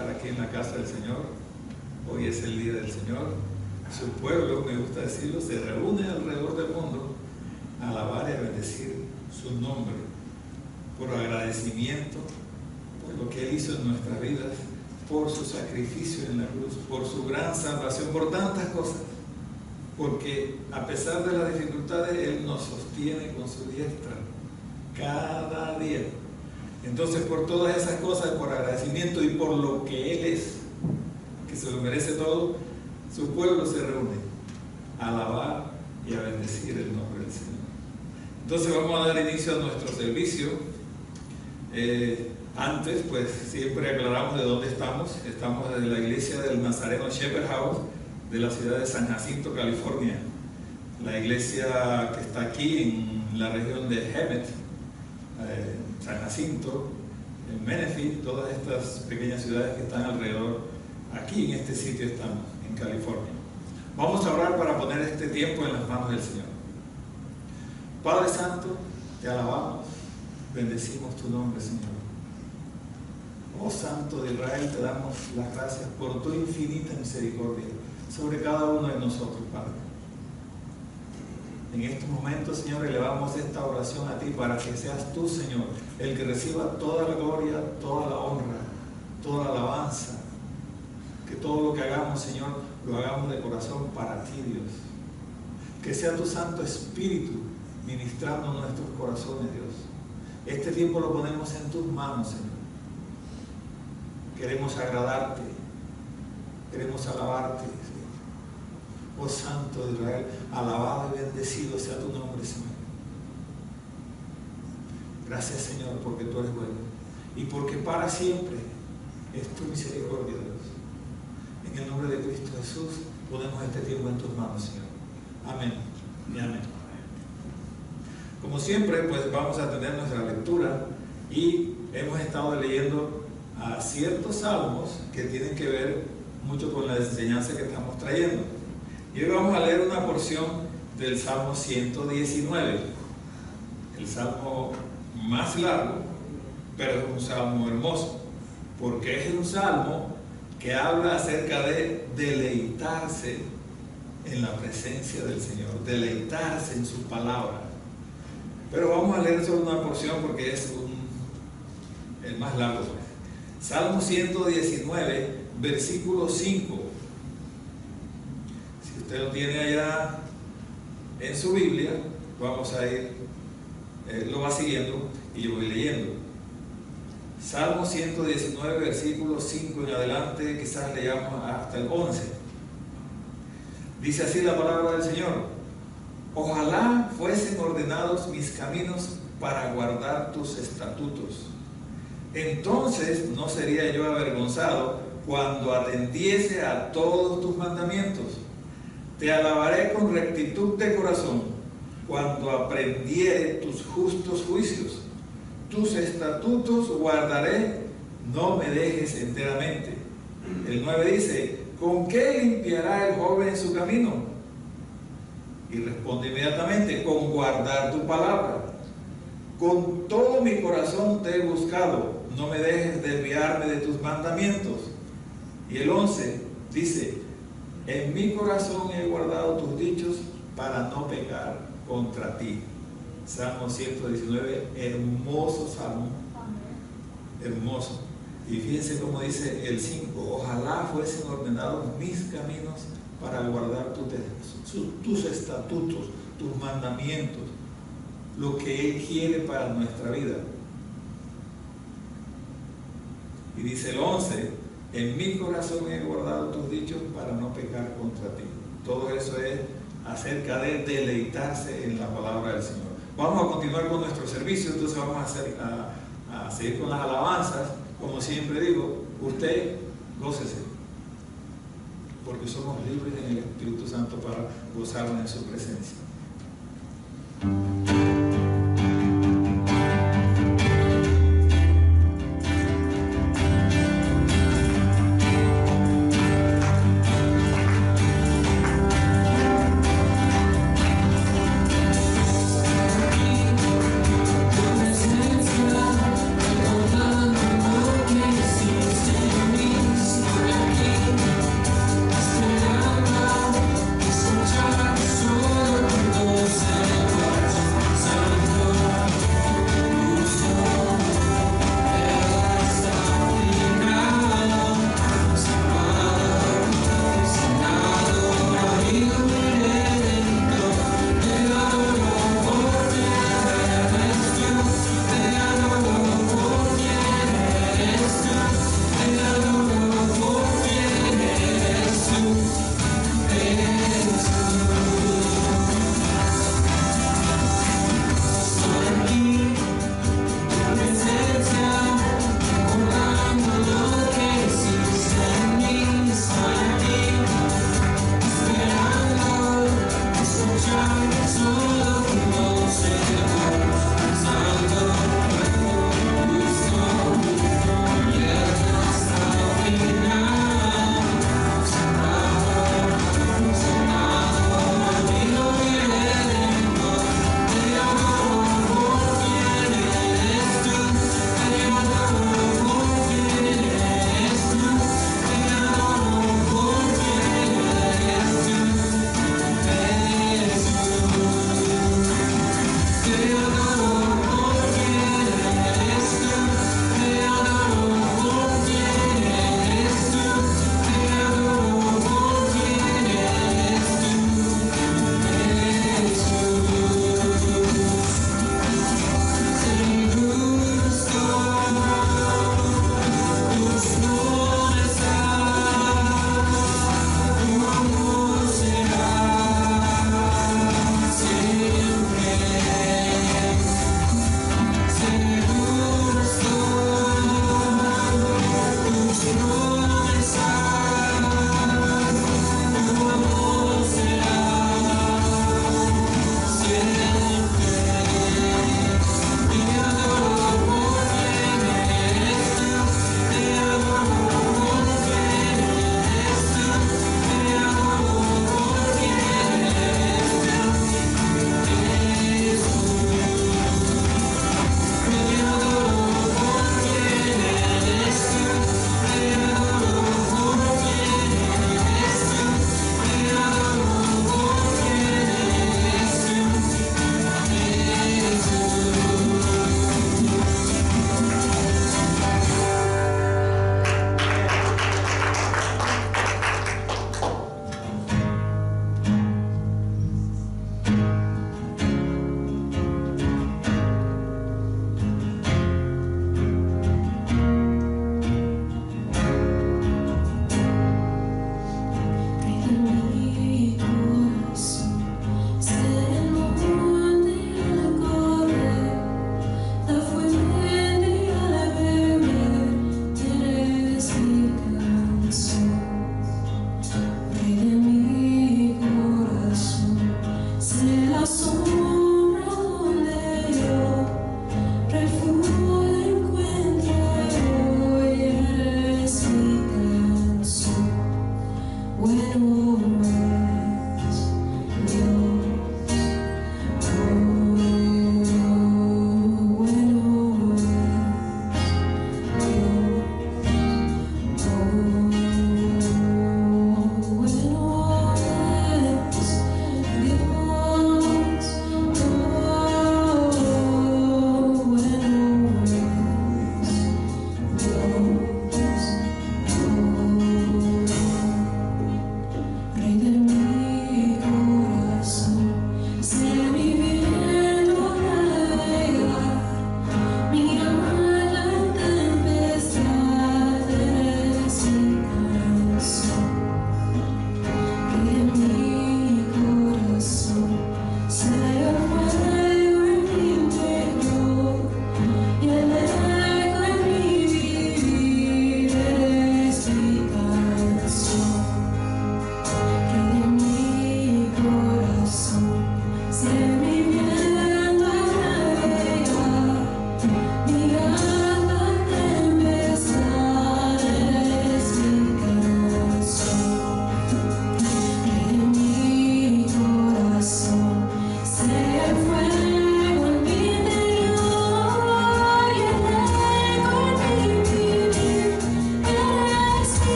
estar aquí en la casa del Señor. Hoy es el día del Señor. Su pueblo, me gusta decirlo, se reúne alrededor del mundo a alabar y a bendecir su nombre por agradecimiento por lo que Él hizo en nuestras vidas, por su sacrificio en la cruz, por su gran salvación, por tantas cosas. Porque a pesar de las dificultades, Él nos sostiene con su diestra cada día. Entonces, por todas esas cosas, por agradecimiento y por lo que Él es, que se lo merece todo, su pueblo se reúne a alabar y a bendecir el nombre del Señor. Entonces vamos a dar inicio a nuestro servicio. Antes, pues siempre aclaramos de dónde estamos. Estamos desde la iglesia del Nazareno Shepherd House de la ciudad de San Jacinto, California. La iglesia que está aquí en la región de Hemet, San Jacinto, en Menifee, todas estas pequeñas ciudades que están alrededor. Aquí en este sitio estamos, en California. Vamos a orar para poner este tiempo en las manos del Señor. Padre Santo, te alabamos, bendecimos tu nombre, Señor. Oh Santo de Israel, te damos las gracias por tu infinita misericordia sobre cada uno de nosotros, Padre. En estos momentos, Señor, elevamos esta oración a ti para que seas tú, Señor, el que reciba toda la gloria, toda la honra, toda la alabanza. Que todo lo que hagamos, Señor, lo hagamos de corazón para ti, Dios. Que sea tu Santo Espíritu ministrando nuestros corazones, Dios. Este tiempo lo ponemos en tus manos, Señor. Queremos agradarte, queremos alabarte, Señor. Oh Santo de Israel, alabado y bendecido sea tu nombre, Señor. Gracias, Señor, porque tú eres bueno y porque para siempre es tu misericordia, Dios. En el nombre de Cristo Jesús, ponemos este tiempo en tus manos, Señor. Amén y amén. Como siempre, pues vamos a tener nuestra lectura y hemos estado leyendo a ciertos salmos que tienen que ver mucho con la enseñanza que estamos trayendo. Y hoy vamos a leer una porción del Salmo 119, el salmo más largo, pero es un salmo hermoso, porque es un salmo que habla acerca de deleitarse en la presencia del Señor, deleitarse en su palabra. Pero vamos a leer solo una porción porque es el más largo. Salmo 119, versículo 5. Si usted lo tiene allá en su Biblia, vamos a ir, lo va siguiendo y yo voy leyendo. Salmo 119, versículo 5 en adelante, quizás leamos hasta el 11. Dice así la palabra del Señor: ojalá fuesen ordenados mis caminos para guardar tus estatutos. Entonces no sería yo avergonzado cuando atendiese a todos tus mandamientos. Te alabaré con rectitud de corazón cuando aprendiere tus justos juicios. Tus estatutos guardaré, no me dejes enteramente. El 9 dice: ¿con qué limpiará el joven su camino? Y responde inmediatamente: con guardar tu palabra. Con todo mi corazón te he buscado, no me dejes desviarme de tus mandamientos. Y el 11 dice: en mi corazón he guardado tus dichos para no pecar contra ti. Salmo 119, hermoso salmo, hermoso. Y fíjense cómo dice el 5: ojalá fuesen ordenados mis caminos para guardar tus estatutos, tus mandamientos, lo que Él quiere para nuestra vida. Y dice el 11: en mi corazón he guardado tus dichos para no pecar contra ti. Todo eso es acerca de deleitarse en la palabra del Señor. Vamos a continuar con nuestro servicio, entonces vamos a seguir con las alabanzas. Como siempre digo, usted gócese, porque somos libres en el Espíritu Santo para gozarnos en su presencia. Presencia, recordando lo que hiciste en mí.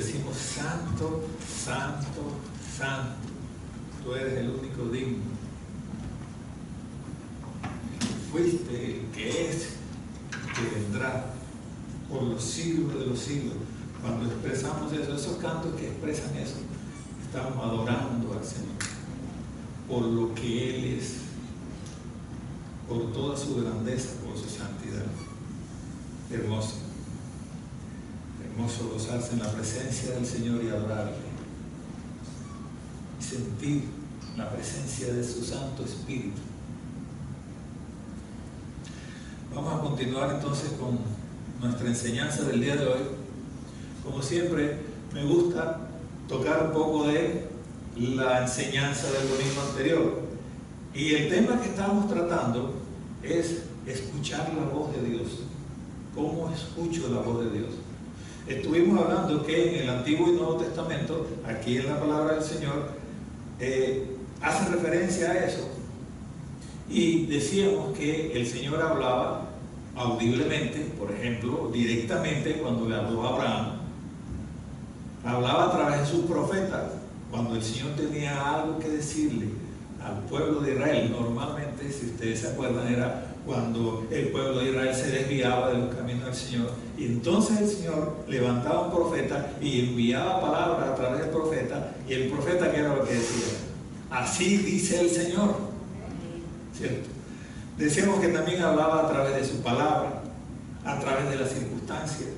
decimos: santo, santo, santo, tú eres el único digno. Fuiste el que es, que vendrá por los siglos de los siglos. Cuando expresamos eso, esos cantos que expresan eso, estamos adorando al Señor por lo que Él es, por toda su grandeza, por su santidad. Hermoso, hermoso gozarse en la presencia del Señor y adorarle, y sentir la presencia de su Santo Espíritu. Vamos a continuar entonces con nuestra enseñanza del día de hoy. Como siempre, me gusta tocar un poco de la enseñanza del domingo anterior. Y el tema que estamos tratando es escuchar la voz de Dios. ¿Cómo escucho la voz de Dios? Estuvimos hablando que en el Antiguo y Nuevo Testamento, aquí en la palabra del Señor, hace referencia a eso. Y decíamos que el Señor hablaba audiblemente, por ejemplo, directamente cuando le habló a Abraham. Hablaba a través de sus profetas. Cuando el Señor tenía algo que decirle al pueblo de Israel, normalmente, si ustedes se acuerdan, era cuando el pueblo de Israel se desviaba de los caminos del Señor. Y entonces el Señor levantaba un profeta y enviaba palabras a través del profeta. Y el profeta, ¿qué era lo que decía? Así dice el Señor. ¿Cierto? Decíamos que también hablaba a través de su palabra, a través de las circunstancias,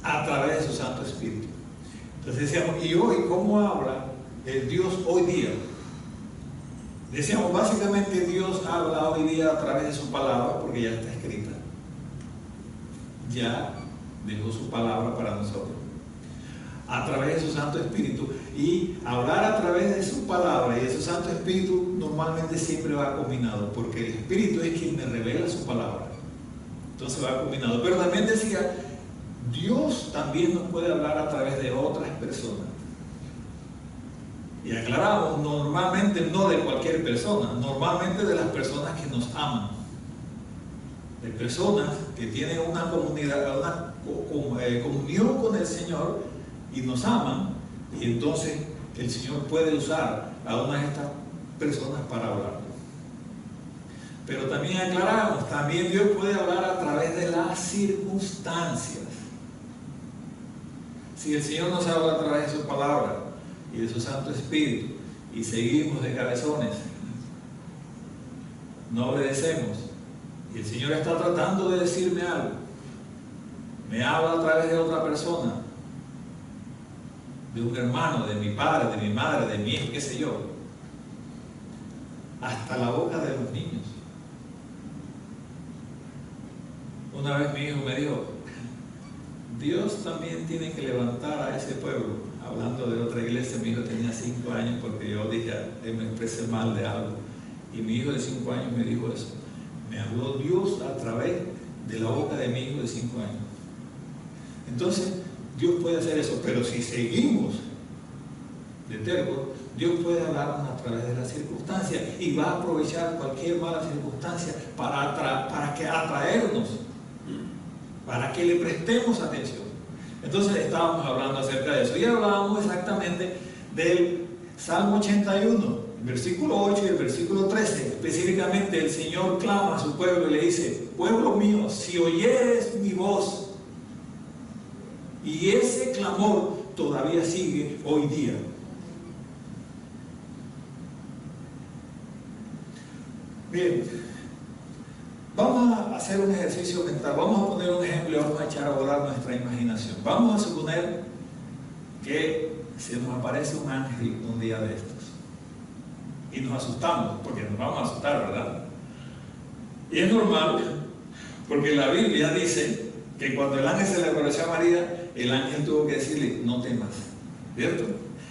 a través de su Santo Espíritu. Entonces decíamos, ¿y hoy cómo habla el Dios hoy día? Decíamos, básicamente Dios habla hoy día a través de su palabra, porque ya está escrita. Ya dejó su palabra para nosotros. A través de su Santo Espíritu. Y hablar a través de su palabra y de su Santo Espíritu normalmente siempre va combinado, porque el Espíritu es quien me revela su palabra. Entonces va combinado. Pero también decía, Dios también nos puede hablar a través de otras personas. Y aclaramos, normalmente no de cualquier persona, normalmente de las personas que nos aman. De personas que tienen una comunidad, una comunión con el Señor y nos aman, y entonces el Señor puede usar a una de estas personas para hablar. Pero también aclaramos, también Dios puede hablar a través de las circunstancias. Si el Señor nos habla a través de su palabra y de su Santo Espíritu y seguimos de cabezones, no obedecemos, y el Señor está tratando de decirme algo, me habla a través de otra persona, de un hermano, de mi padre, de mi madre, de mi hijo, qué sé yo, hasta la boca de los niños. Una vez mi hijo me dijo, Dios también tiene que levantar a ese pueblo. Hablando de otra iglesia, mi hijo tenía 5 años porque yo dije, me expresé mal de algo. Y mi hijo de 5 años me dijo eso. Me habló Dios a través de la boca de mi hijo de 5 años. Entonces, Dios puede hacer eso, pero si seguimos de tercos, Dios puede hablarnos a través de las circunstancias y va a aprovechar cualquier mala circunstancia para atraernos, para que le prestemos atención. Entonces estábamos hablando acerca de eso y hablábamos exactamente del Salmo 81, el versículo 8 y el versículo 13. Específicamente el Señor clama a su pueblo y le dice, pueblo mío, si oyeres mi voz. Y ese clamor todavía sigue hoy día. Bien, vamos a hacer un ejercicio mental, vamos a poner un ejemplo y vamos a echar a volar nuestra imaginación. Vamos a suponer que se nos aparece un ángel un día de estos y nos asustamos, porque nos vamos a asustar, ¿verdad? Y es normal, porque la Biblia dice que cuando el ángel se le apareció a María, el ángel tuvo que decirle, no temas, ¿cierto?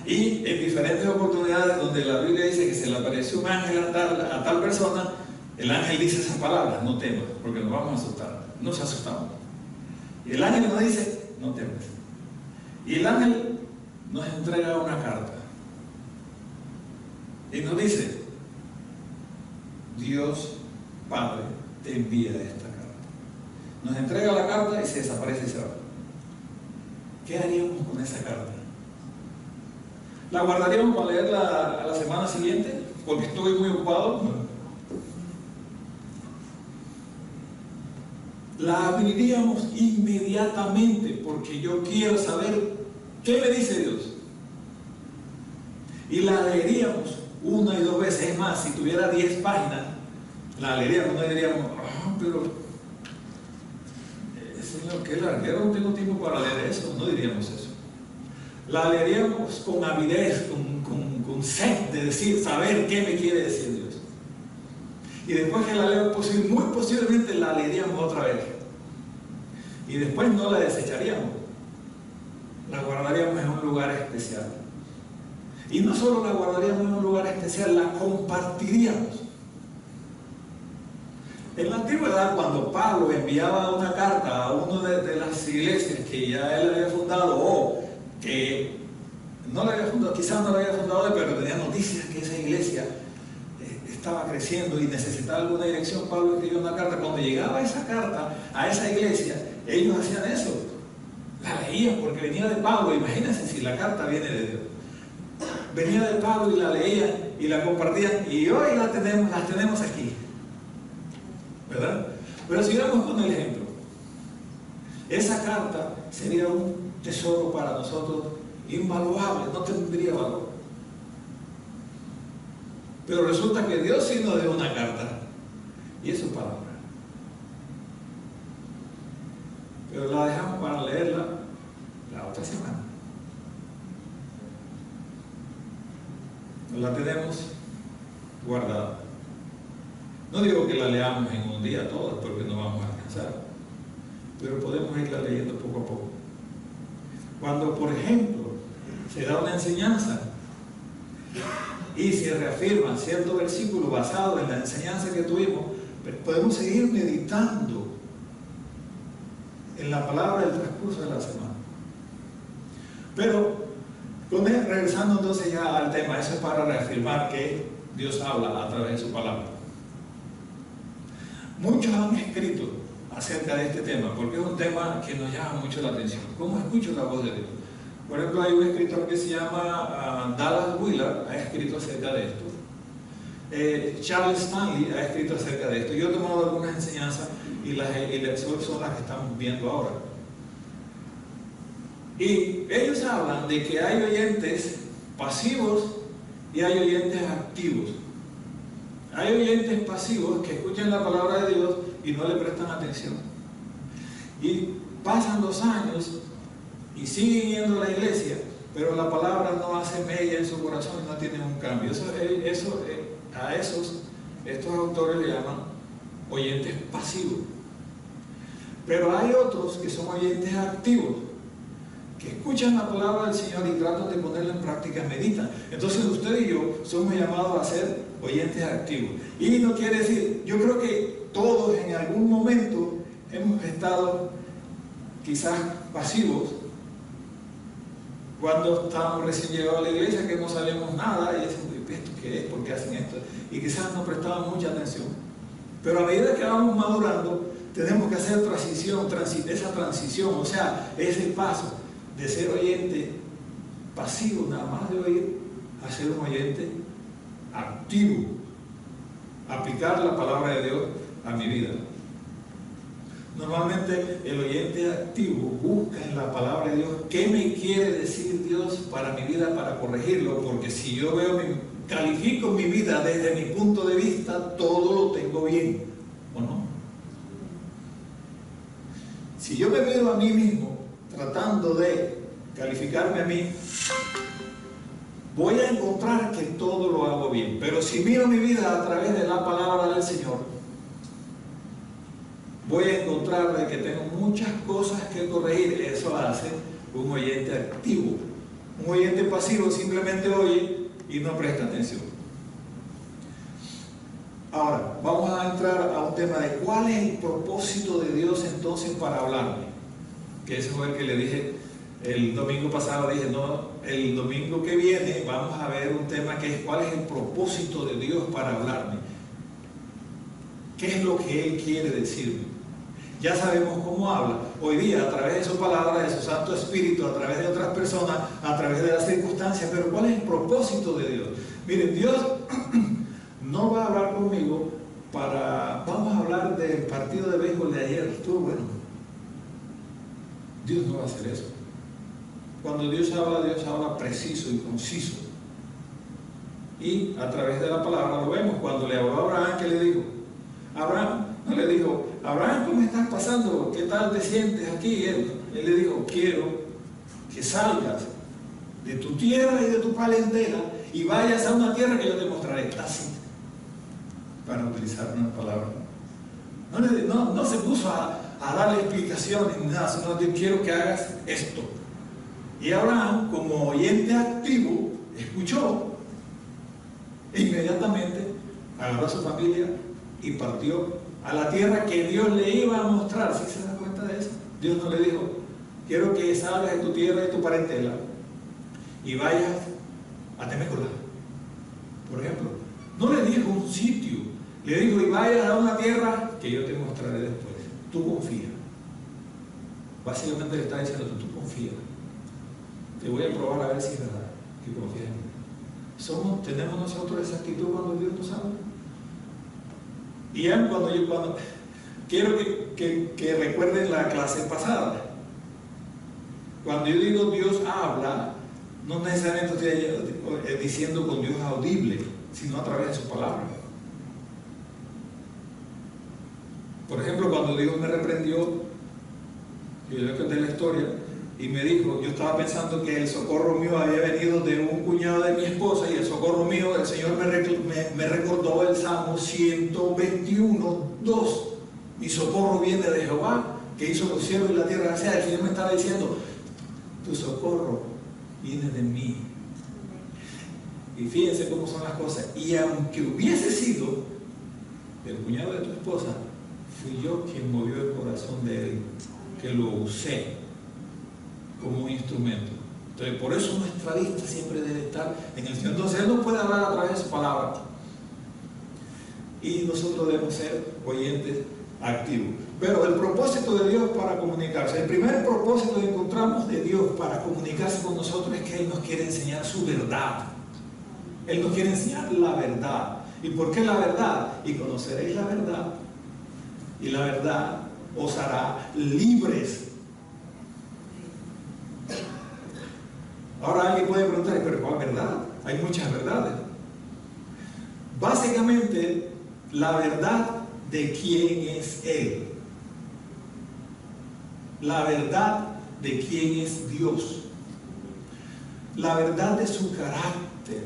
Y en diferentes oportunidades donde la Biblia dice que se le apareció un ángel a tal persona, el ángel dice esas palabras, no temas, porque nos vamos a asustar. Nos asustamos. Y el ángel nos dice, no temas. Y el ángel nos entrega una carta. Y nos dice, Dios Padre te envía esta carta. Nos entrega la carta y se desaparece y se va. ¿qué haríamos con esa carta? ¿La guardaríamos para leerla a la semana siguiente? Porque estoy muy ocupado. La abriríamos inmediatamente porque yo quiero saber qué me dice Dios. Y la leeríamos una y dos veces. Es más, si tuviera 10 páginas, la leeríamos, no diríamos, pero Señor, qué larguero, no tengo tiempo para leer eso. No diríamos eso. La leeríamos con avidez, con sed de decir, saber qué me quiere decir Dios. Y después que la leo, muy posiblemente la leeríamos otra vez. Y después no la desecharíamos. La guardaríamos en un lugar especial. Y no solo la guardaríamos en un lugar especial, la compartiríamos. En la antigüedad, cuando Pablo enviaba una carta a una de las iglesias que ya él había fundado, o que no la había fundado, quizás no la había fundado, pero tenía noticias que esa iglesia estaba creciendo y necesitaba alguna dirección, Pablo escribió una carta. Cuando llegaba esa carta a esa iglesia, ellos hacían eso, la leían porque venía de Pablo. Imagínense si la carta viene de Dios. Venía de Pablo y la leían y la compartían, y hoy las tenemos aquí, ¿verdad? Pero sigamos con el ejemplo. Esa carta sería un tesoro para nosotros invaluable, no tendría valor. Pero resulta que Dios sí nos dio una carta, y es su palabra. Pero la dejamos para leerla la otra semana. La tenemos guardada. No digo que la leamos en un día todas, porque no vamos a alcanzar, pero podemos irla leyendo poco a poco. Cuando, por ejemplo, se da una enseñanza y se reafirma cierto versículo basado en la enseñanza que tuvimos, podemos seguir meditando en la palabra del transcurso de la semana. Pero regresando entonces ya al tema, eso es para reafirmar que Dios habla a través de su palabra. Muchos han escrito acerca de este tema, porque es un tema que nos llama mucho la atención. ¿Cómo escucho la voz de Dios? Por ejemplo, hay un escritor que se llama Dallas Willard, ha escrito acerca de esto. Charles Stanley ha escrito acerca de esto. Yo he tomado algunas enseñanzas y son las que estamos viendo ahora. Y ellos hablan de que hay oyentes pasivos y hay oyentes activos. Hay oyentes pasivos que escuchan la palabra de Dios y no le prestan atención. Y pasan los años y siguen yendo a la iglesia, pero la palabra no hace mella en su corazón y no tienen un cambio. Estos autores le llaman oyentes pasivos. Pero hay otros que son oyentes activos, que escuchan la palabra del Señor y tratan de ponerla en práctica, meditan. Entonces usted y yo somos llamados a ser oyentes activos. Y no quiere decir, yo creo que todos en algún momento hemos estado quizás pasivos cuando estábamos recién llegados a la iglesia, que no sabíamos nada y decimos, ¿esto qué es? ¿Por qué hacen esto? Y quizás no prestábamos mucha atención. Pero a medida que vamos madurando, tenemos que hacer esa transición, o sea, ese paso de ser oyente pasivo, nada más de oír, a ser un oyente activo, aplicar la palabra de Dios a mi vida. Normalmente el oyente activo busca en la palabra de Dios qué me quiere decir Dios para mi vida, para corregirlo, porque si yo califico mi vida desde mi punto de vista, todo lo tengo bien, ¿o no? Si yo me veo a mí mismo tratando de calificarme a mí, voy a encontrar que todo lo hago bien. Pero si miro mi vida a través de la palabra del Señor, voy a encontrar de que tengo muchas cosas que corregir. Eso hace un oyente activo. Un oyente pasivo simplemente oye y no presta atención. Ahora, vamos a entrar a un tema de cuál es el propósito de Dios entonces para hablarme. Que eso fue el que le dije el domingo pasado. Dije, no, el domingo que viene vamos a ver un tema que es cuál es el propósito de Dios para hablarme. ¿Qué es lo que Él quiere decirme? Ya sabemos cómo habla, hoy día a través de su palabra, de su Santo Espíritu, a través de otras personas, a través de las circunstancias. Pero ¿cuál es el propósito de Dios? Miren, Dios no va a hablar conmigo vamos a hablar del partido de béisbol de ayer, estuvo bueno. Dios no va a hacer eso. Cuando Dios habla preciso y conciso. Y a través de la palabra lo vemos. Cuando le habló a Abraham, ¿qué le dijo? Abraham no le dijo: Abraham, ¿cómo estás pasando? ¿Qué tal te sientes aquí? Él le dijo: quiero que salgas de tu tierra y de tu parentela y vayas a una tierra que yo te mostraré. Así, para utilizar una palabra. No se puso a darle explicaciones ni nada, sino que quiero que hagas esto. Y Abraham, como oyente activo, escuchó e inmediatamente agarró a su familia y partió a la tierra que Dios le iba a mostrar. ¿Sí se da cuenta de eso? Dios no le dijo: quiero que salgas de tu tierra y tu parentela y vayas a Temécula, por ejemplo. No le dijo un sitio, le dijo: y vayas a una tierra que yo te mostraré después. Tú confía. Básicamente le está diciendo: tú confía. Te voy a probar a ver si es verdad que confías en mí. ¿Tenemos nosotros esa actitud cuando Dios nos habla? Y cuando quiero que recuerden la clase pasada. Cuando yo digo Dios habla, no necesariamente estoy diciendo con Dios audible, sino a través de su palabra. Por ejemplo, cuando Dios me reprendió, yo le conté la historia, y me dijo, yo estaba pensando que el socorro mío había venido de un cuñado de mi esposa, y el socorro mío, el Señor me recordó el Salmo 121, 2. Mi socorro viene de Jehová, que hizo los cielos y la tierra. O sea, el Señor me estaba diciendo: tu socorro viene de mí. Y fíjense cómo son las cosas. Y aunque hubiese sido el cuñado de tu esposa, fui yo quien movió el corazón de él, que lo usé como un instrumento. Entonces, por eso nuestra vista siempre debe estar en el Señor. Entonces, Él nos puede hablar a través de su palabra. Y nosotros debemos ser oyentes activos. Pero el propósito de Dios para comunicarse, el primer propósito que encontramos de Dios para comunicarse con nosotros es que Él nos quiere enseñar su verdad. Él nos quiere enseñar la verdad. ¿Y por qué la verdad? Y conoceréis la verdad. Y la verdad os hará libres. Ahora alguien puede preguntar: ¿pero cuál verdad? Hay muchas verdades. Básicamente, la verdad de quién es Él. La verdad de quién es Dios. La verdad de su carácter.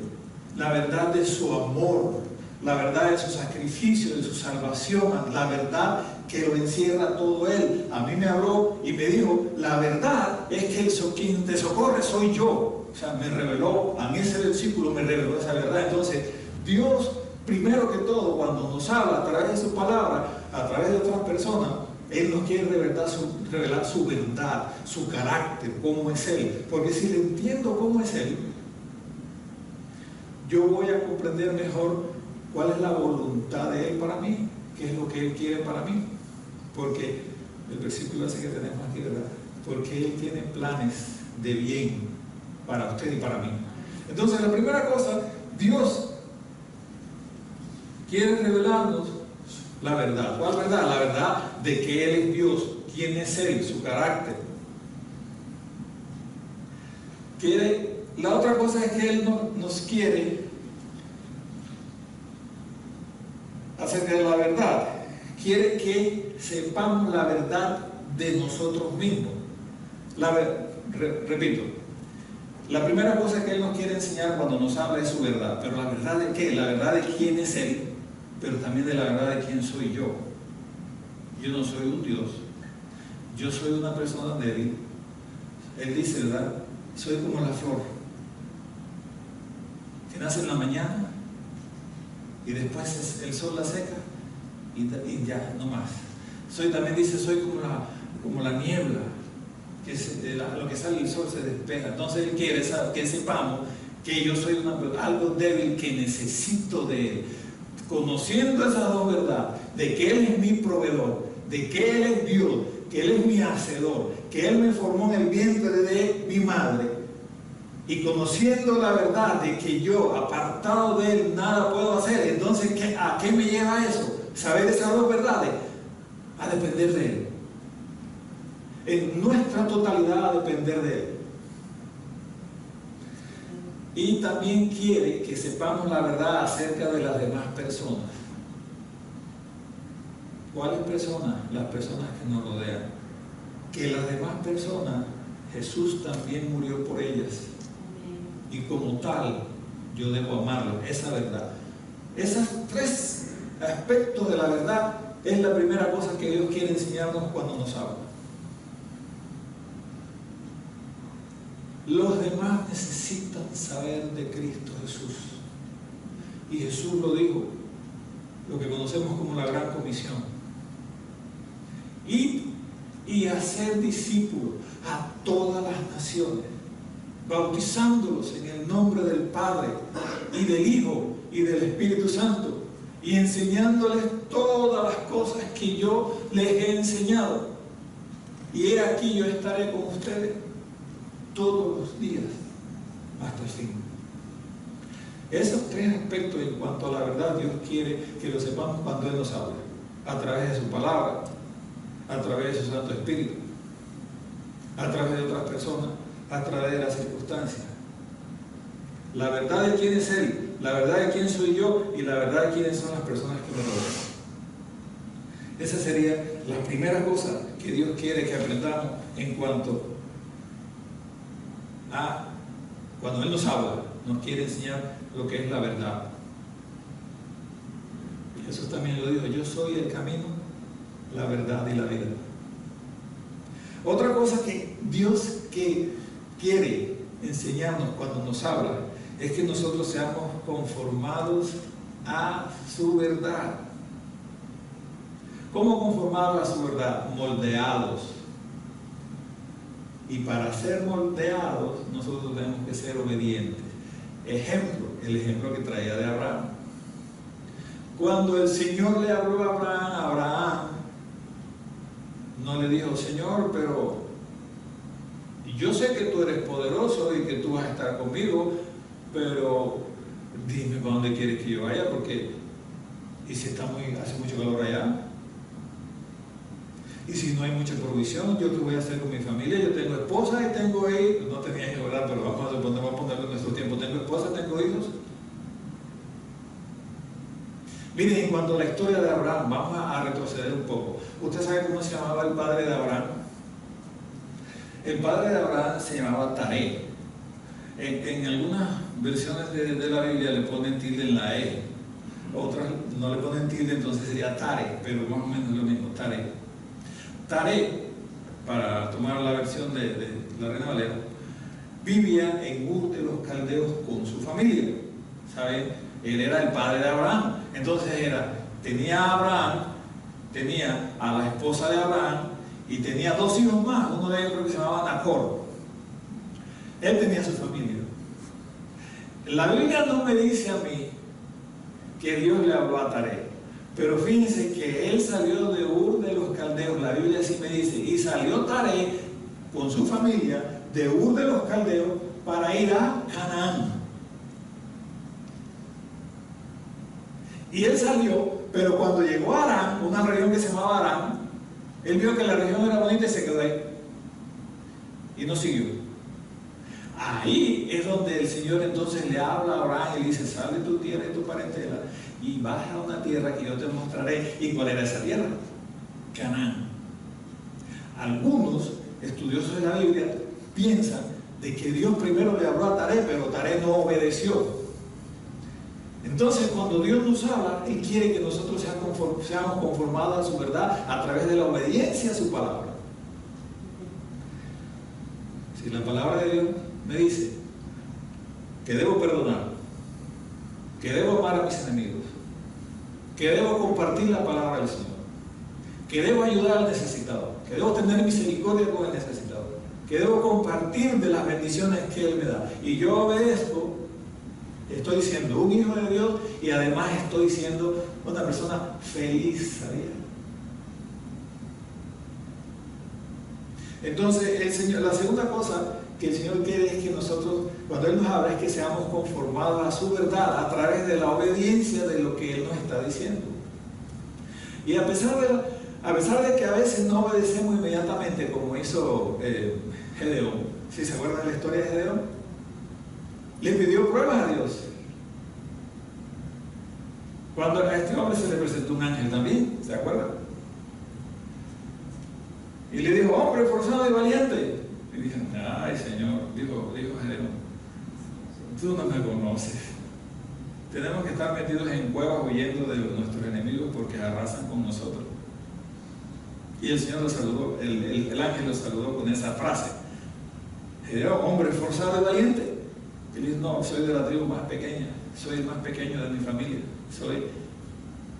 La verdad de su amor. La verdad de su sacrificio, de su salvación. La verdad que lo encierra todo Él. A mí me habló y me dijo: la verdad es que quien te socorre soy yo. O sea, me reveló, en ese versículo me reveló esa verdad. Entonces, Dios, primero que todo, cuando nos habla a través de su palabra, a través de otras personas, Él nos quiere revelar su verdad, su carácter, cómo es Él. Porque si le entiendo cómo es Él, yo voy a comprender mejor cuál es la voluntad de Él para mí, qué es lo que Él quiere para mí. Porque el versículo ese que tenemos aquí, ¿verdad? Porque Él tiene planes de bien para usted y para mí. Entonces, la primera cosa, Dios quiere revelarnos la verdad. ¿Cuál verdad? La verdad de que Él es Dios, quién es Él, su carácter. La otra cosa es que Él nos quiere acerca de la verdad. Quiere que sepamos la verdad de nosotros mismos. Repito, la primera cosa que Él nos quiere enseñar cuando nos habla es su verdad. ¿Pero la verdad de qué? La verdad de quién es Él, pero también de la verdad de quién soy yo. Yo no soy un Dios. Yo soy una persona débil. Él dice, ¿verdad? Soy como la flor que nace en la mañana y después el sol la seca y ya, no más. También dice, soy como la niebla, que lo que sale el sol se despeja. Entonces Él quiere que sepamos que yo soy algo débil, que necesito de Él. Conociendo esas dos verdades, de que Él es mi proveedor, de que Él es Dios, que Él es mi hacedor, que Él me formó en el vientre de mi madre, y conociendo la verdad de que yo, apartado de Él, nada puedo hacer, entonces ¿a qué me lleva eso? Saber esas dos verdades, a depender de Él. En nuestra totalidad a depender de Él. Y también quiere que sepamos la verdad acerca de las demás personas. ¿Cuáles personas? Las personas que nos rodean. Que las demás personas, Jesús también murió por ellas. Y como tal, yo debo amarlas. Esa verdad. Esos tres aspectos de la verdad es la primera cosa que Dios quiere enseñarnos cuando nos habla. Los demás necesitan saber de Cristo Jesús. Y Jesús lo dijo, lo que conocemos como la Gran Comisión. Y hacer discípulos a todas las naciones, bautizándolos en el nombre del Padre y del Hijo y del Espíritu Santo, y enseñándoles todas las cosas que yo les he enseñado. Y he aquí, yo estaré con ustedes todos los días hasta el fin. Esos tres aspectos en cuanto a la verdad, Dios quiere que lo sepamos cuando Él nos habla, a través de su palabra, a través de su Santo Espíritu, a través de otras personas, a través de las circunstancias. La verdad de quién es Él, la verdad de quién soy yo y la verdad de quiénes son las personas que me rodean. Esa sería la primera cosa que Dios quiere que aprendamos en cuanto a cuando Él nos habla, nos quiere enseñar lo que es la verdad. Jesús también lo dijo: yo soy el camino, la verdad y la vida. Otra cosa que Dios quiere enseñarnos cuando nos habla es que nosotros seamos conformados a su verdad. ¿Cómo conformados a su verdad? Moldeados. Y para ser moldeados, nosotros tenemos que ser obedientes. Ejemplo, el ejemplo que traía de Abraham. Cuando el Señor le habló a Abraham no le dijo: Señor, pero yo sé que tú eres poderoso y que tú vas a estar conmigo, pero dime para dónde quieres que yo vaya, porque ¿y si hace mucho calor allá? Y si no hay mucha provisión, ¿yo qué voy a hacer con mi familia? Yo tengo esposa y tengo hijos. No tenía hijos, ¿verdad? Pero vamos a ponerlo en nuestro tiempo. Tengo esposa, tengo hijos. Miren, en cuanto a la historia de Abraham, vamos a retroceder un poco. ¿Usted sabe cómo se llamaba el padre de Abraham? El padre de Abraham se llamaba Taré. En algunas versiones de la Biblia le ponen tilde en la E. Otras no le ponen tilde, entonces sería Tare, pero más o menos lo mismo, Taré. Taré, para tomar la versión de la Reina Valera, vivía en Ur de los Caldeos con su familia. ¿Saben? Él era el padre de Abraham. Entonces tenía a la esposa de Abraham y tenía dos hijos más. Uno de ellos creo que se llamaba Nacor. Él tenía su familia. La Biblia no me dice a mí que Dios le habló a Taré. Pero fíjense que él salió de Ur de los Caldeos, la Biblia así me dice, y salió Taré con su familia de Ur de los Caldeos para ir a Canaán. Y él salió, pero cuando llegó a Harán, una región que se llamaba Harán, él vio que la región era bonita y se quedó ahí. Y no siguió. Ahí es donde el Señor entonces le habla a Abraham y le dice: sal de tu tierra y tu parentela y baja a una tierra que yo te mostraré. ¿Y cuál era esa tierra? Canaán. Algunos estudiosos de la Biblia piensan de que Dios primero le habló a Taré, pero Taré no obedeció. Entonces, cuando Dios nos habla, Él quiere que nosotros seamos conformados a su verdad a través de la obediencia a su palabra. Si la palabra de Dios me dice que debo perdonar, que debo amar a mis enemigos, que debo compartir la palabra del Señor, que debo ayudar al necesitado, que debo tener misericordia con el necesitado, que debo compartir de las bendiciones que Él me da, y yo obedezco, estoy siendo un hijo de Dios y además estoy siendo una persona feliz, ¿sabía? Entonces, el Señor, la segunda cosa que el Señor quiere es que nosotros, cuando Él nos habla, es que seamos conformados a su verdad a través de la obediencia de lo que Él nos está diciendo. Y a pesar de que a veces no obedecemos inmediatamente, como hizo Gedeón, si se acuerdan de la historia de Gedeón, le pidió pruebas a Dios. Cuando a este hombre se le presentó un ángel también, ¿se acuerdan? Y le dijo, hombre forzado y valiente. Y dijo, ay Señor, dijo Gedeón, tú no me conoces. Tenemos que estar metidos en cuevas huyendo de nuestros enemigos porque arrasan con nosotros. Y el Señor lo saludó, el ángel lo saludó con esa frase. Gedeón, hombre forzado y valiente. Y dijo, no, soy de la tribu más pequeña, soy el más pequeño de mi familia, soy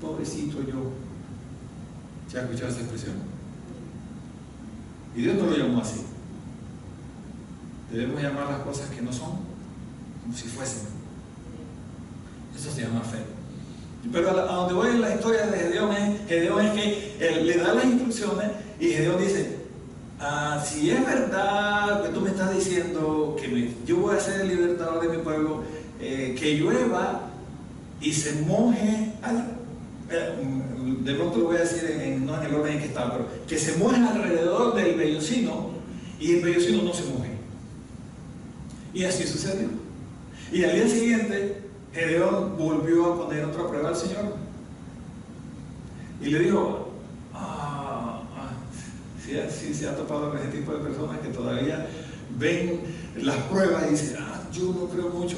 pobrecito yo. ¿Se ha escuchado esa expresión? Y Dios no lo llamó así. Debemos llamar las cosas que no son como si fuesen. Eso se llama fe. Pero a donde voy en la historia de Gedeón es que él le da las instrucciones y Gedeón dice, si es verdad que tú me estás diciendo que yo voy a ser el libertador de mi pueblo, que llueva y se moje, de pronto lo voy a decir no en el orden en que está, pero que se moje alrededor del vellocino y el vellocino no se moje. Y así sucedió. Y al día siguiente Gedeón volvió a poner otra prueba al Señor y le dijo, si se ha topado con ese tipo de personas que todavía ven las pruebas y dicen, yo no creo mucho.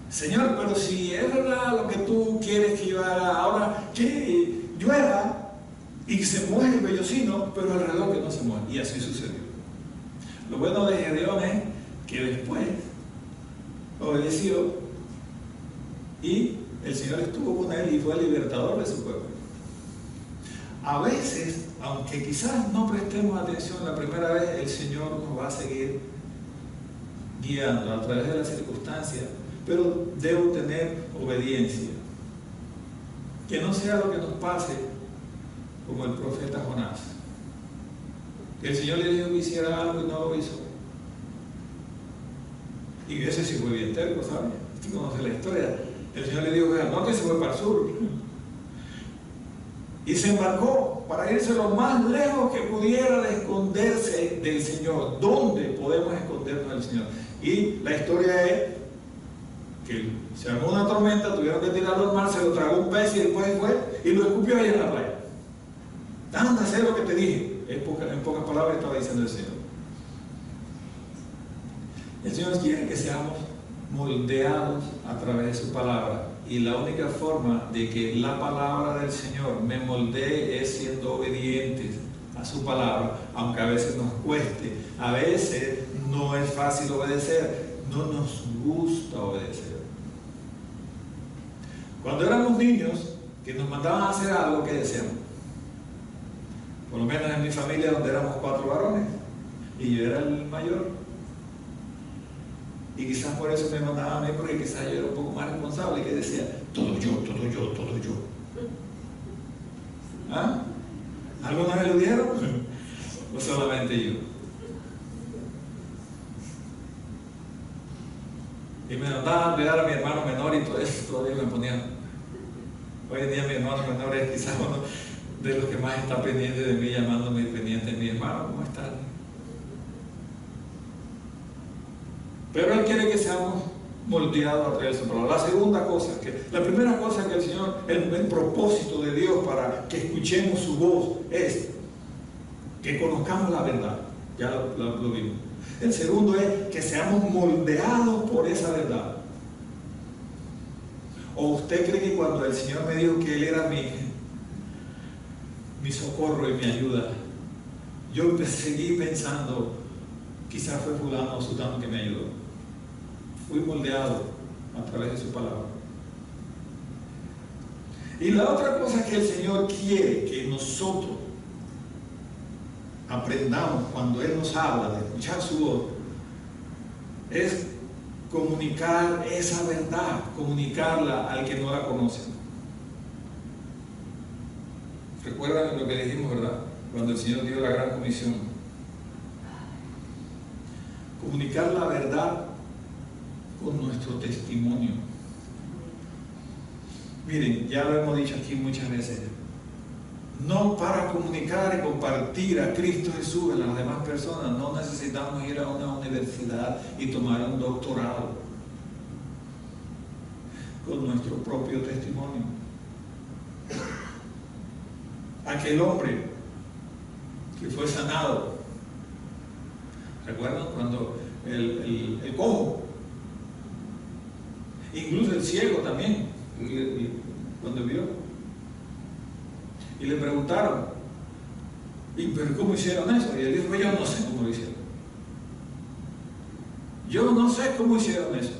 Señor, pero si es verdad lo que tú quieres que yo haga ahora, que llueva y se moje el vellocino, pero alrededor que no se moje. Y así sucedió. Lo bueno de Gedeón es que después obedeció y el Señor estuvo con él y fue el libertador de su pueblo. A veces, aunque quizás no prestemos atención la primera vez, el Señor nos va a seguir guiando a través de las circunstancias, pero debo tener obediencia. Que no sea lo que nos pase como el profeta Jonás. Que el Señor le dijo que hiciera algo y no lo hizo. Y ese sí fue bien terco, ¿sabes? Usted conoce la historia. El Señor le dijo que al norte y se fue para el sur. Y se embarcó para irse lo más lejos que pudiera de esconderse del Señor. ¿Dónde podemos escondernos del Señor? Y la historia es que se armó una tormenta, tuvieron que tirarlo al mar, se lo tragó un pez y después fue y lo escupió ahí en la playa. Anda a hacer lo que te dije. En pocas palabras estaba diciendo el Señor. El Señor quiere que seamos moldeados a través de su palabra. Y la única forma de que la palabra del Señor me moldee es siendo obedientes a su palabra, aunque a veces nos cueste, a veces no es fácil obedecer, no nos gusta obedecer. Cuando éramos niños, que nos mandaban a hacer algo, ¿qué decíamos? Por lo menos en mi familia, donde éramos 4 varones, y yo era el mayor. Y quizás por eso me mandaban a mí, porque quizás yo era un poco más responsable, que decía, todo yo, todo yo, todo yo. ¿Ah? ¿Alguna vez lo dieron? ¿O solamente yo? Y me mandaban a cuidar a mi hermano menor y todo eso todavía me ponían. Hoy en día mi hermano menor es quizás uno de los que más está pendiente de mí, llamándome pendiente de mi hermano, ¿cómo está? Pero Él quiere que seamos moldeados a través de su palabra. La segunda cosa, la primera cosa que el Señor, el propósito de Dios para que escuchemos su voz es que conozcamos la verdad. Ya lo vimos. El segundo es que seamos moldeados por esa verdad. ¿O usted cree que cuando el Señor me dijo que Él era mi socorro y mi ayuda, yo seguí pensando, quizás fue fulano o sutano que me ayudó? Fui moldeado a través de su palabra. Y la otra cosa que el Señor quiere que nosotros aprendamos cuando Él nos habla, de escuchar su voz, es comunicar esa verdad, comunicarla al que no la conoce. ¿Recuerdan lo que dijimos, verdad? Cuando el Señor dio la gran comisión. comunicar la verdad con nuestro testimonio. Miren, ya lo hemos dicho aquí muchas veces, no para comunicar y compartir a Cristo Jesús a las demás personas, no necesitamos ir a una universidad y tomar un doctorado. Con nuestro propio testimonio. Aquel hombre que fue sanado, ¿recuerdan? Cuando el cojo, incluso el ciego también, cuando vio, y le preguntaron, ¿pero cómo hicieron eso? Y él dijo, yo no sé cómo lo hicieron. Yo no sé cómo hicieron eso.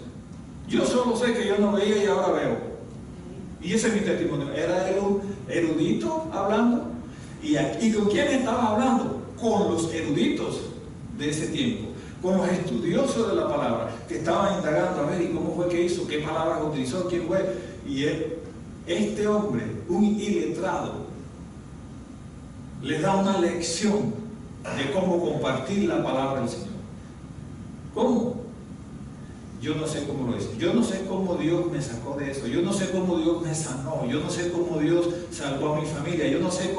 Yo solo sé que yo no veía y ahora veo. Y ese es mi testimonio. Era él un erudito hablando. ¿Y con quién estaba hablando? Con los eruditos de ese tiempo, con los estudiosos de la palabra, que estaban indagando a ver, ¿y cómo fue que hizo? ¿Qué palabras utilizó? ¿Quién fue? Y este hombre, un iletrado, le da una lección de cómo compartir la palabra del Señor. ¿Cómo? Yo no sé cómo lo hice. Yo no sé cómo Dios me sacó de eso. Yo no sé cómo Dios me sanó. Yo no sé cómo Dios salvó a mi familia. Yo no sé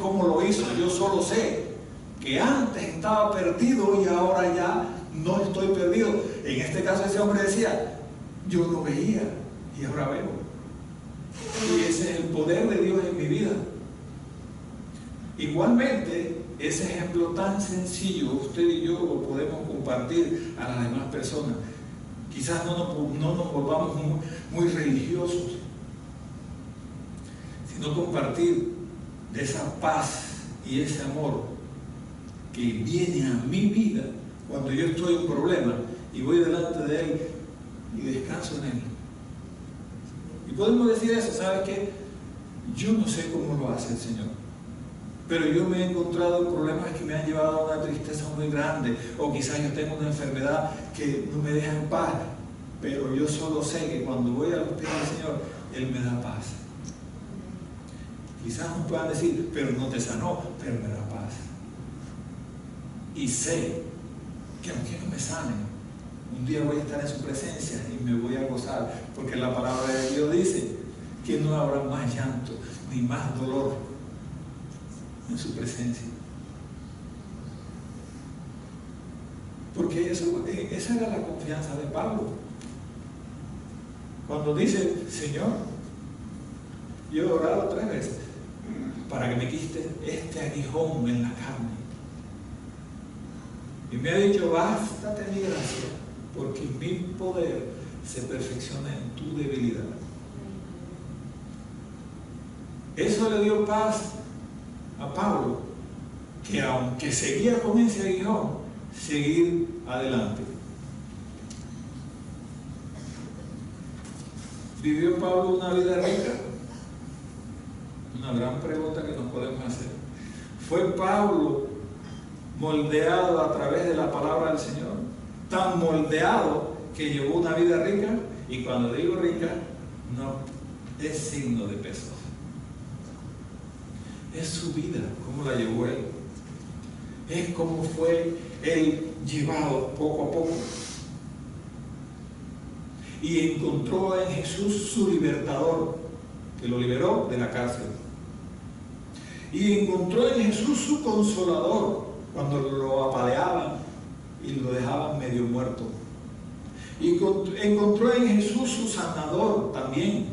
cómo lo hizo. Yo solo sé que antes estaba perdido y ahora ya no estoy perdido. En este caso ese hombre decía, yo no veía y ahora veo. Y ese es el poder de Dios en mi vida. Igualmente, ese ejemplo tan sencillo, usted y yo lo podemos compartir a las demás personas. Quizás no nos volvamos muy religiosos, sino compartir de esa paz y ese amor que viene a mi vida cuando yo estoy en un problema y voy delante de Él y descanso en Él. Y podemos decir eso, ¿sabes qué? Yo no sé cómo lo hace el Señor, pero yo me he encontrado en problemas que me han llevado a una tristeza muy grande, o quizás yo tengo una enfermedad que no me deja en paz, pero yo solo sé que cuando voy a los pies del Señor, Él me da paz. Quizás nos puedan decir, pero no te sanó, pero me da paz. Y sé que aunque no me sanen, un día voy a estar en su presencia y me voy a gozar, porque la palabra de Dios dice que no habrá más llanto ni más dolor en su presencia. Porque esa era la confianza de Pablo. Cuando dice, Señor, yo he orado 3 veces para que me quite este aguijón en la carne. Y me ha dicho, bástate mi gracia, porque mi poder se perfecciona en tu debilidad. Eso le dio paz a Pablo, que aunque seguía con ese aguijón, seguir adelante. ¿Vivió Pablo una vida rica? Una gran pregunta que nos podemos hacer. ¿Fue Pablo moldeado a través de la palabra del Señor? Tan moldeado que llevó una vida rica, y cuando digo rica, no es signo de peso. Es su vida, cómo la llevó él. Es como fue él llevado poco a poco. Y encontró en Jesús su libertador, que lo liberó de la cárcel. Y encontró en Jesús su consolador, cuando lo apaleaban y lo dejaban medio muerto. Y encontró en Jesús su sanador también.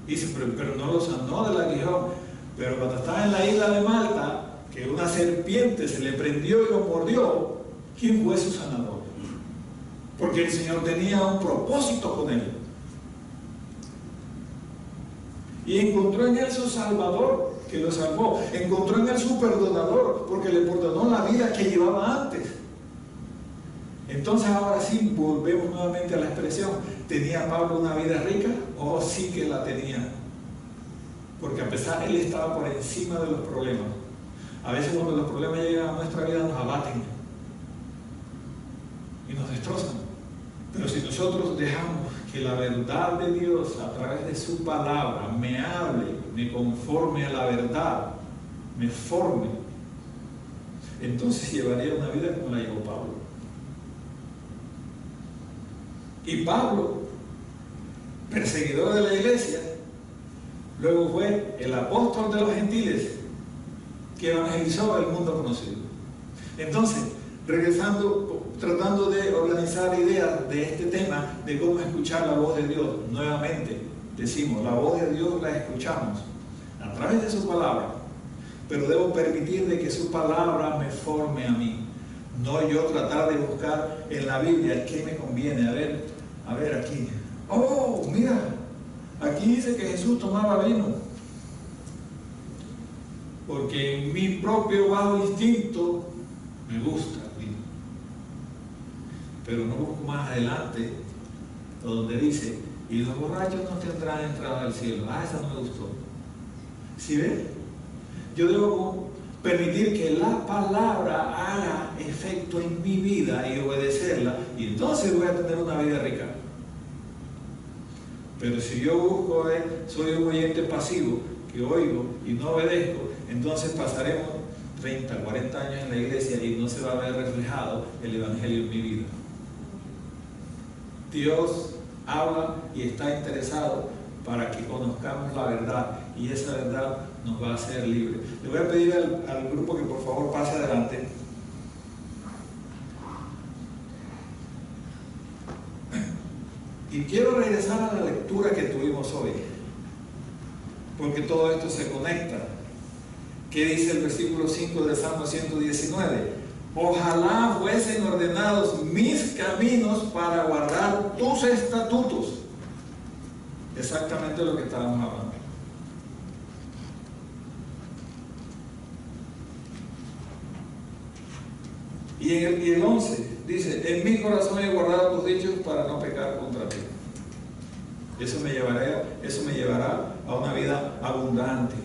Dice, pero no lo sanó del aguijón. Pero cuando estaba en la isla de Malta, que una serpiente se le prendió y lo mordió, ¿quién fue su sanador? Porque el Señor tenía un propósito con él. Y encontró en él su Salvador, que lo salvó. Encontró en él su perdonador, porque le perdonó la vida que llevaba antes. Entonces ahora sí, volvemos nuevamente a la expresión, ¿tenía Pablo una vida rica? Oh, sí que la tenía. Porque a pesar él estaba por encima de los problemas. A veces cuando los problemas llegan a nuestra vida nos abaten y nos destrozan. Pero si nosotros dejamos que la verdad de Dios a través de su palabra me hable, me conforme a la verdad, me forme, entonces llevaría una vida como la llevó Pablo. Y Pablo, perseguidor de la iglesia, luego fue el apóstol de los gentiles que evangelizó el mundo conocido. Entonces, regresando, tratando de organizar ideas de este tema, de cómo escuchar la voz de Dios, nuevamente decimos, la voz de Dios la escuchamos a través de su palabra, pero debo permitir de que su palabra me forme a mí, no yo tratar de buscar en la Biblia qué me conviene. A ver aquí, oh, mira, aquí dice que Jesús tomaba vino, porque en mi propio bajo instinto me gusta el vino, pero no busco más adelante donde dice, y los borrachos no tendrán entrada al cielo. Esa no me gustó. ¿Sí ven? Yo debo permitir que la palabra haga efecto en mi vida y obedecerla, y entonces voy a tener una vida rica. Pero si yo busco, soy un oyente pasivo, que oigo y no obedezco, entonces pasaremos 30, 40 años en la iglesia y no se va a ver reflejado el evangelio en mi vida. Dios habla y está interesado para que conozcamos la verdad, y esa verdad nos va a hacer libres. Le voy a pedir al grupo que por favor pase adelante. Y quiero regresar a la lectura que tuvimos hoy, porque todo esto se conecta. ¿Qué dice el versículo 5 del Salmo 119? Ojalá fuesen ordenados mis caminos para guardar tus estatutos. Exactamente lo que estábamos hablando. Y el 11 dice, en mi corazón he guardado tus dichos para no pecar contra ti. Eso me llevará a una vida abundante.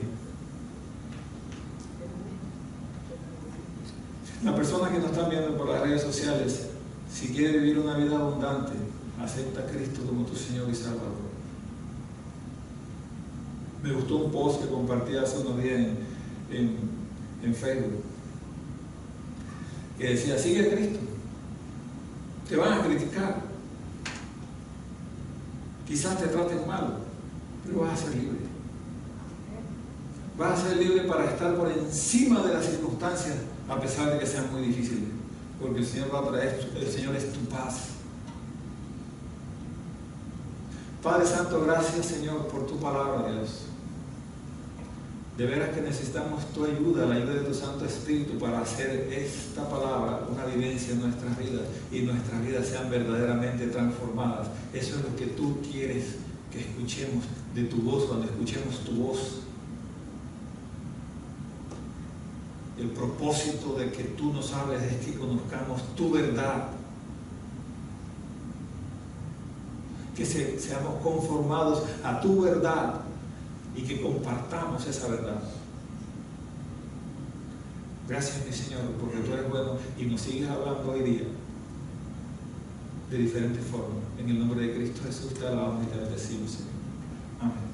La persona que nos están viendo por las redes sociales, si quiere vivir una vida abundante, acepta a Cristo como tu Señor y Salvador. Me gustó un post que compartí hace unos días en Facebook, que decía, sigue a Cristo. Te van a criticar, quizás te traten mal, pero vas a ser libre. Vas a ser libre para estar por encima de las circunstancias, a pesar de que sean muy difíciles, porque el Señor va a traer, el Señor es tu paz. Padre Santo, gracias Señor por tu palabra, Dios. De veras que necesitamos tu ayuda, la ayuda de tu Santo Espíritu, para hacer esta palabra una vivencia en nuestras vidas, y nuestras vidas sean verdaderamente transformadas. Eso es lo que tú quieres que escuchemos de tu voz, cuando escuchemos tu voz. El propósito de que tú nos hables es que conozcamos tu verdad, que seamos conformados a tu verdad y que compartamos esa verdad. Gracias, mi Señor, porque tú eres bueno y nos sigues hablando hoy día de diferentes formas. En el nombre de Cristo Jesús te alabamos y te bendecimos, Señor. Amén.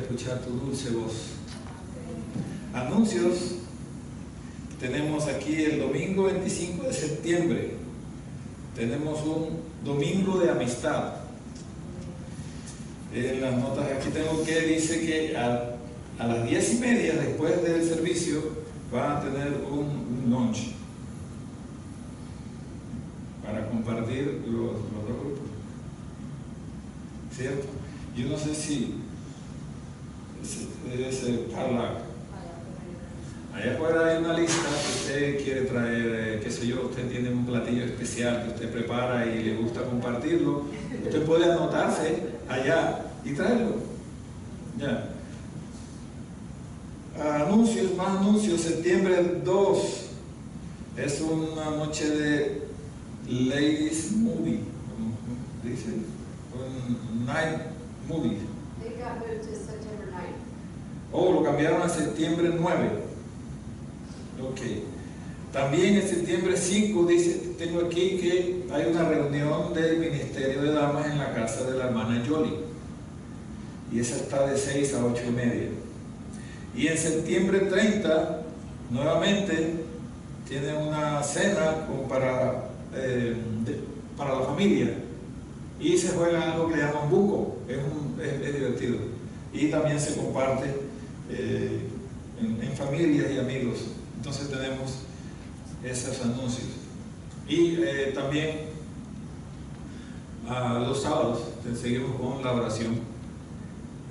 escuchar tu dulce voz. Anuncios. Tenemos aquí el domingo 25 de septiembre. Tenemos un domingo de amistad. En las notas aquí tengo que dice que a las 10:30 después del servicio van a tener un lunch para compartir los dos grupos. ¿Cierto? Yo no sé si es el parlac. Allá afuera hay una lista que usted quiere traer, qué sé yo, usted tiene un platillo especial que usted prepara y le gusta compartirlo. Usted puede anotarse allá y traerlo. Ya. Anuncios, más anuncios. Septiembre 2 es una noche de Ladies Movie, dice, un Night Movie. They got moved to September 9th. Oh, lo cambiaron a septiembre 9. Ok. También en septiembre 5 dice, tengo aquí que hay una reunión del Ministerio de Damas en la casa de la hermana Yoli. Y esa está de 6 a 8:30. Y en septiembre 30, nuevamente, tiene una cena para la familia. Y se juega algo que le llaman buco. Es divertido. Y también se comparte en familias y amigos. Entonces tenemos esos anuncios. Y también los sábados seguimos con la oración.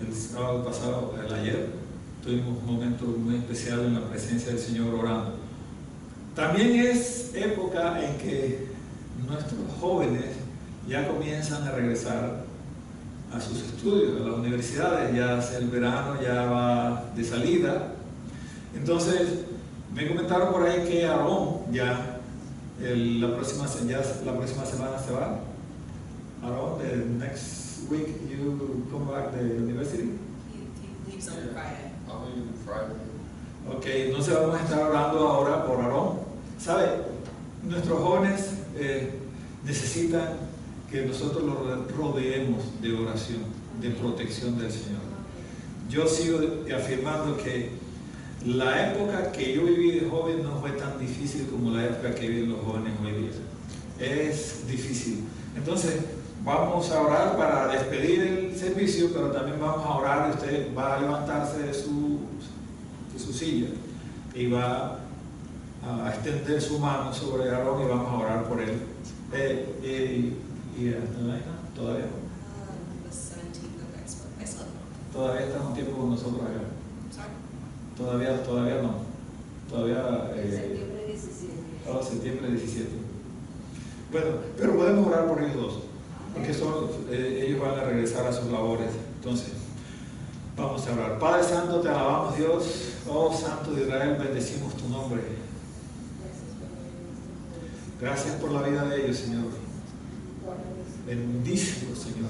El sábado pasado, ayer, tuvimos un momento muy especial en la presencia del Señor orando. También es época en que nuestros jóvenes ya comienzan a regresar a sus estudios, a las universidades. Ya el verano ya va de salida. Entonces, me comentaron por ahí que Aarón ya la próxima semana se va. Aarón, the next week you come back to the university? He leaves on Friday. I'll leave on Friday. Ok, entonces vamos a estar orando ahora por Aarón. ¿Sabe? Nuestros jóvenes necesitan que nosotros los rodeemos de oración, de protección del Señor. Yo sigo afirmando que la época que yo viví de joven no fue tan difícil como la época que viven los jóvenes hoy día. Es difícil. Entonces, vamos a orar para despedir el servicio, pero también vamos a orar y usted va a levantarse de su silla y va a extender su mano sobre Aarón y vamos a orar por él. Todavía The 17th of next month. I still don't know. todavía está un tiempo con nosotros acá. Sorry. Todavía no. Todavía Septiembre 17. septiembre 17. Bueno, pero podemos orar por ellos dos, porque ellos van a regresar a sus labores. Entonces, vamos a orar. Padre Santo, te alabamos, Dios. Oh Santo de Israel, bendecimos tu nombre. Gracias por la vida de ellos, Señor. Bendícelos, Señor.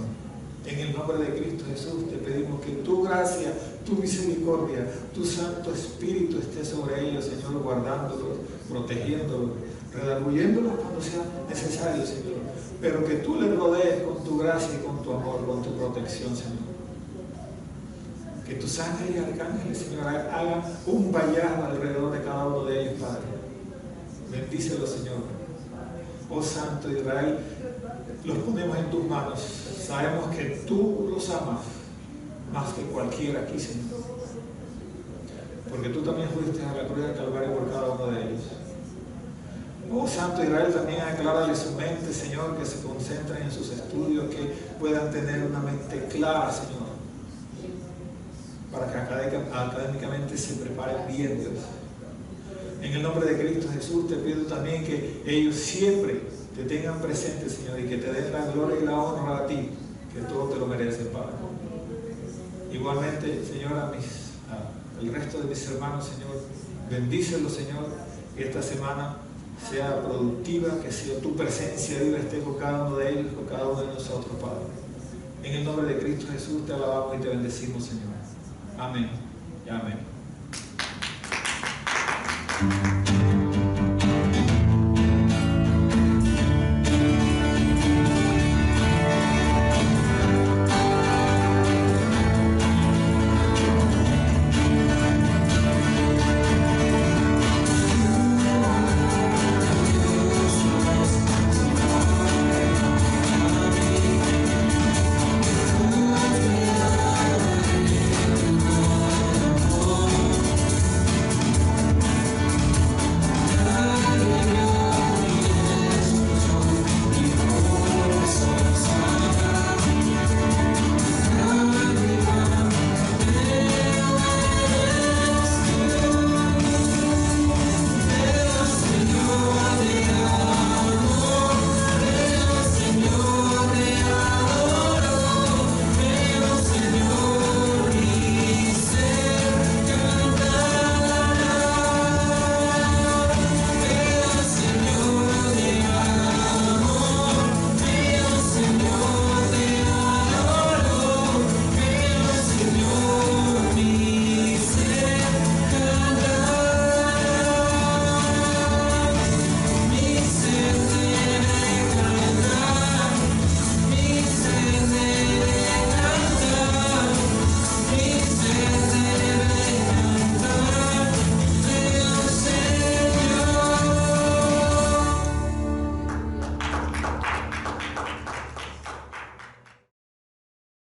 En el nombre de Cristo Jesús te pedimos que tu gracia, tu misericordia, tu Santo Espíritu esté sobre ellos, Señor, guardándolos, protegiéndolos, redarguyéndolos cuando sea necesario, Señor. Pero que tú les rodees con tu gracia y con tu amor, con tu protección, Señor. Que tus ángeles y arcángeles, Señor, hagan un vallado alrededor de cada uno de ellos, Padre. Bendícelos, Señor. Oh Santo de Israel, los ponemos en tus manos. Sabemos que tú los amas más que cualquiera aquí, Señor. Porque tú también fuiste a la cruz del Calvario por cada uno de ellos. Oh Santo de Israel, también aclárale su mente, Señor, que se concentren en sus estudios, que puedan tener una mente clara, Señor, para que académicamente se preparen bien, Dios. En el nombre de Cristo Jesús te pido también que ellos siempre te tengan presente, Señor, y que te den la gloria y la honra a ti, que todo te lo mereces, Padre. Igualmente, Señor, el resto de mis hermanos, Señor, bendícelos, Señor, que esta semana sea productiva, que sea tu presencia viva esté con cada uno de ellos, con cada uno de nosotros, Padre. En el nombre de Cristo Jesús te alabamos y te bendecimos, Señor. Amén y amén.